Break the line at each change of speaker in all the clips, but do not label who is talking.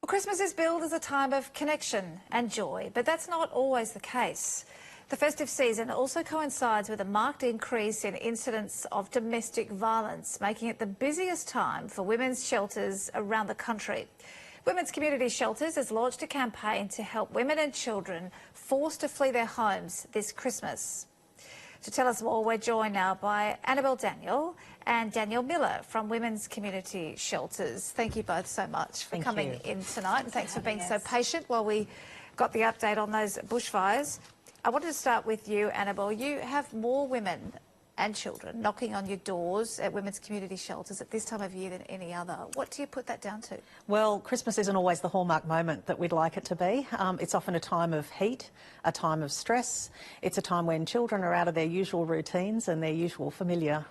Well, Christmas is billed as a time of connection and joy, but that's not always the case. The festive season also coincides with a marked increase in incidents of domestic violence, making it the busiest time for women's shelters around the country. Women's Community Shelters has launched a campaign to help women and children forced to flee their homes this Christmas. To tell us more, we're joined now by Annabelle Daniel and Danielle Miller from Women's Community Shelters. Thank you both so much for coming in tonight, and thanks for being so patient while we got the update on those bushfires. I wanted to start with you, Annabelle. You have more women and children knocking on your doors at Women's Community Shelters at this time of year than any other. What do you put that down to?
Well, Christmas isn't always the hallmark moment that we'd like it to be. It's often a time of heat, a time of stress. It's a time when children are out of their usual routines and their usual familiar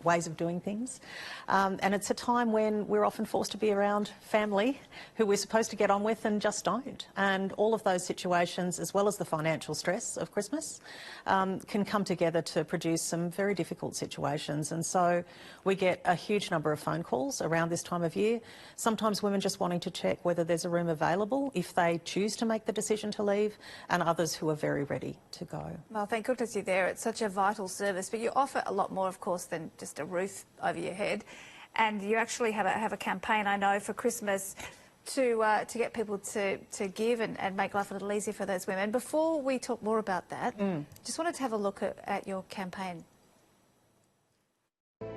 ways of doing things. And it's a time when we're often forced to be around family who we're supposed to get on with and just don't. And all of those situations, as well as the financial stress of Christmas, can come together to produce some very difficult situations. And so we get a huge number of phone calls around this time of year. Sometimes women just wanting to check whether there's a room available if they choose to make the decision to leave, and others who are very ready to go.
Well, thank goodness you're there. It's such a vital service, but you offer a lot more, of course, than just a roof over your head. And you actually have a campaign, I know, for Christmas to get people to give and make life a little easier for those women. Before we talk more about that, just wanted to have a look at your campaign.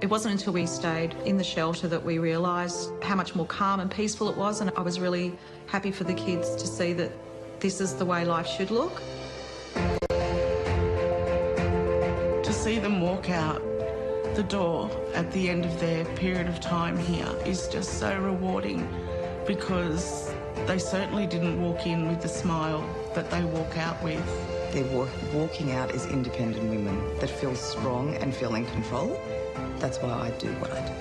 It wasn't until we stayed in the shelter that we realised how much more calm and peaceful it was, and I was really happy for the kids to see that this is the way life should look.
To see them walk out the door at the end of their period of time here is just so rewarding, because they certainly didn't walk in with the smile that they walk out with.
They're walking out as independent women that feel strong and feel in control. That's why I do what I do.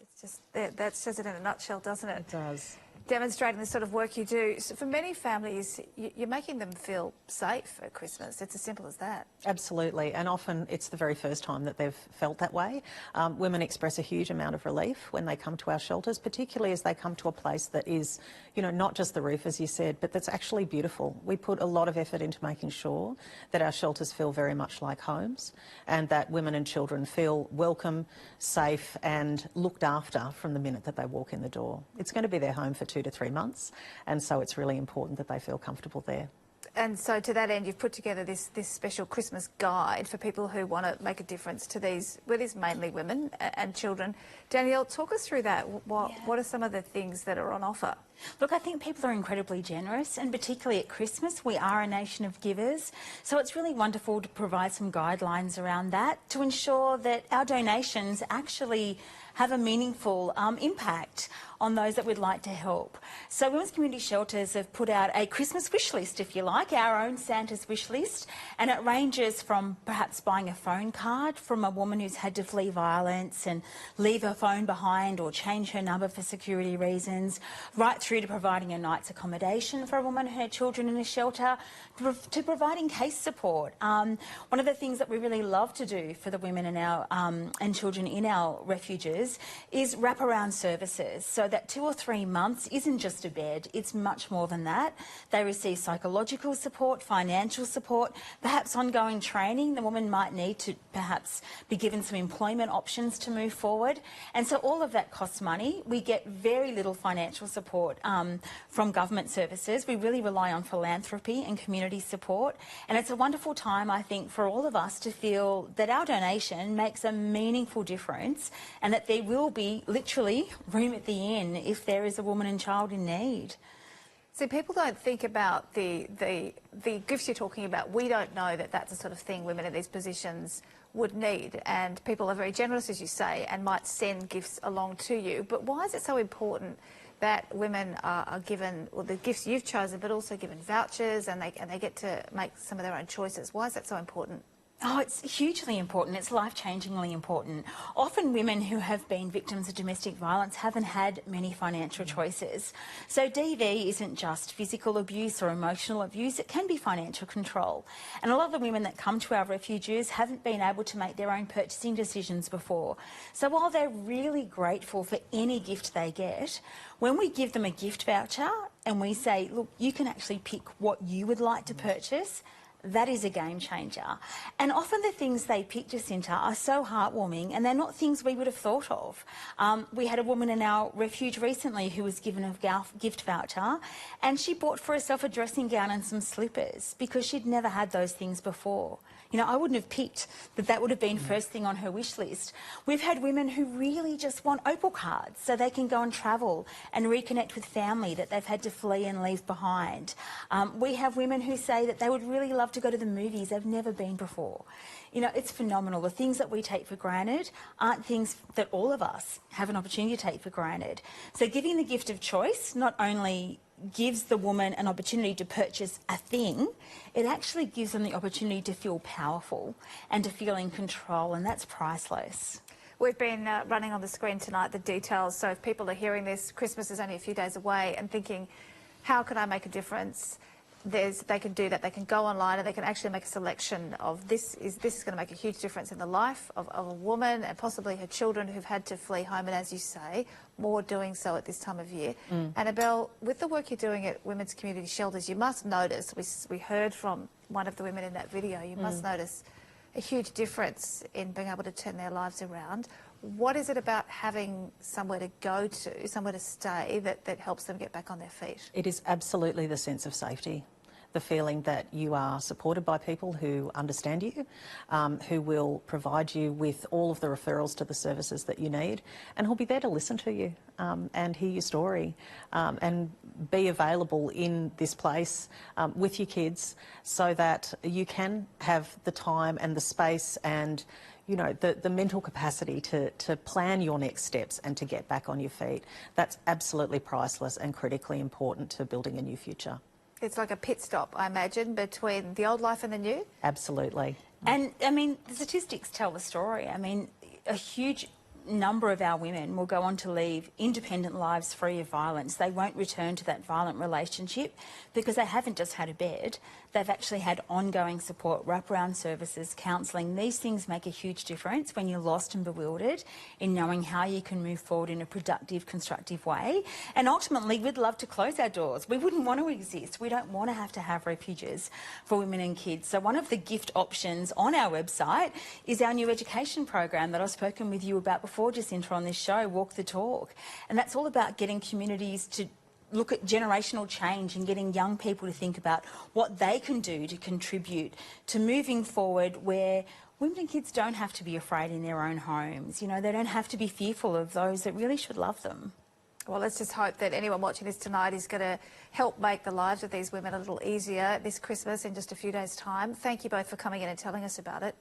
It's just, that says it in a nutshell, doesn't it?
It does.
Demonstrating the sort of work you do. So for many families, you're making them feel safe at Christmas. It's as simple as that.
Absolutely, and often it's the very first time that they've felt that way. Women express a huge amount of relief when they come to our shelters, particularly as they come to a place that is, you know, not just the roof, as you said, but that's actually beautiful. We put a lot of effort into making sure that our shelters feel very much like homes, and that women and children feel welcome, safe and looked after from the minute that they walk in the door. It's going to be their home for 2 to 3 months, and so it's really important that they feel comfortable there.
And so to that end, you've put together this special Christmas guide for people who want to make a difference to these, well, it is mainly women and children. Danielle, talk us through that. What are some of the things that are on offer?
Look, I think people are incredibly generous, and particularly at Christmas, we are a nation of givers. So it's really wonderful to provide some guidelines around that to ensure that our donations actually have a meaningful impact on those that we'd like to help. So Women's Community Shelters have put out a Christmas wish list, if you like, our own Santa's wish list, and it ranges from perhaps buying a phone card from a woman who's had to flee violence and leave her phone behind or change her number for security reasons, right through to providing a night's accommodation for a woman and her children in a shelter, to providing case support. One of the things that we really love to do for the women in our and children in our refuges is wraparound services, so that 2 or 3 months isn't just a bed, it's much more than that. They receive psychological support, financial support, perhaps ongoing training. The woman might need to perhaps be given some employment options to move forward. And so all of that costs money. We get very little financial support from government services. We really rely on philanthropy and community support. And it's a wonderful time, I think, for all of us to feel that our donation makes a meaningful difference, and that there will be literally room at the inn if there is a woman and child in need.
See, people don't think about the gifts you're talking about. We don't know that that's the sort of thing women in these positions would need, and people are very generous, as you say, and might send gifts along to you. But why is it so important that women are given, well, the gifts you've chosen, but also given vouchers, and they get to make some of their own choices? Why is that so important?
Oh, it's hugely important. It's life-changingly important. Often women who have been victims of domestic violence haven't had many financial choices. So DV isn't just physical abuse or emotional abuse, it can be financial control. And a lot of the women that come to our refuges haven't been able to make their own purchasing decisions before. So while they're really grateful for any gift they get, when we give them a gift voucher and we say, look, you can actually pick what you would like to purchase, that is a game changer. And often the things they pick, Jacinta, are so heartwarming and they're not things we would have thought of. We had a woman in our refuge recently who was given a gift voucher and she bought for herself a dressing gown and some slippers because she'd never had those things before. You know, I wouldn't have picked that would have been first thing on her wish list. We've had women who really just want Opal cards so they can go and travel and reconnect with family that they've had to flee and leave behind. We have women who say that they would really love to go to the movies they've never been before. You know, it's phenomenal. The things that we take for granted aren't things that all of us have an opportunity to take for granted. So giving the gift of choice not only gives the woman an opportunity to purchase a thing, it actually gives them the opportunity to feel powerful and to feel in control, and that's priceless.
We've been running on the screen tonight the details, so if people are hearing this, Christmas is only a few days away and thinking, how can I make a difference? They can do that. They can go online and they can actually make a selection of this is going to make a huge difference in the life of a woman and possibly her children who've had to flee home, and as you say, more doing so at this time of year. Annabelle, with the work you're doing at women's community shelters, you must notice, we heard from one of the women in that video, you must notice a huge difference in being able to turn their lives around. What is it about having somewhere to go to, somewhere to stay, that helps them get back on their feet?
It is absolutely the sense of safety. The feeling that you are supported by people who understand you, who will provide you with all of the referrals to the services that you need, and who'll be there to listen to you and hear your story and be available in this place with your kids so that you can have the time and the space and the mental capacity to plan your next steps and to get back on your feet. That's absolutely priceless and critically important to building a new future.
It's like a pit stop, I imagine, between the old life and the new?
Absolutely.
And, I mean, the statistics tell the story. I mean, a huge number of our women will go on to leave independent lives free of violence. They won't return to that violent relationship because they haven't just had a bed. They've actually had ongoing support, wraparound services, counselling. These things make a huge difference when you're lost and bewildered in knowing how you can move forward in a productive, constructive way. And ultimately, we'd love to close our doors. We wouldn't want to exist. We don't want to have refuges for women and kids. So one of the gift options on our website is our new education program that I've spoken with you about before, Jacinta, on this show, Walk the Talk. And that's all about getting communities to look at generational change and getting young people to think about what they can do to contribute to moving forward where women and kids don't have to be afraid in their own homes. You know, they don't have to be fearful of those that really should love them.
Well, let's just hope that anyone watching this tonight is going to help make the lives of these women a little easier this Christmas in just a few days' time. Thank you both for coming in and telling us about it.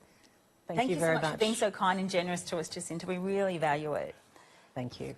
Thank you very
so much for being so kind and generous to us, Jacinta. We really value it.
Thank you.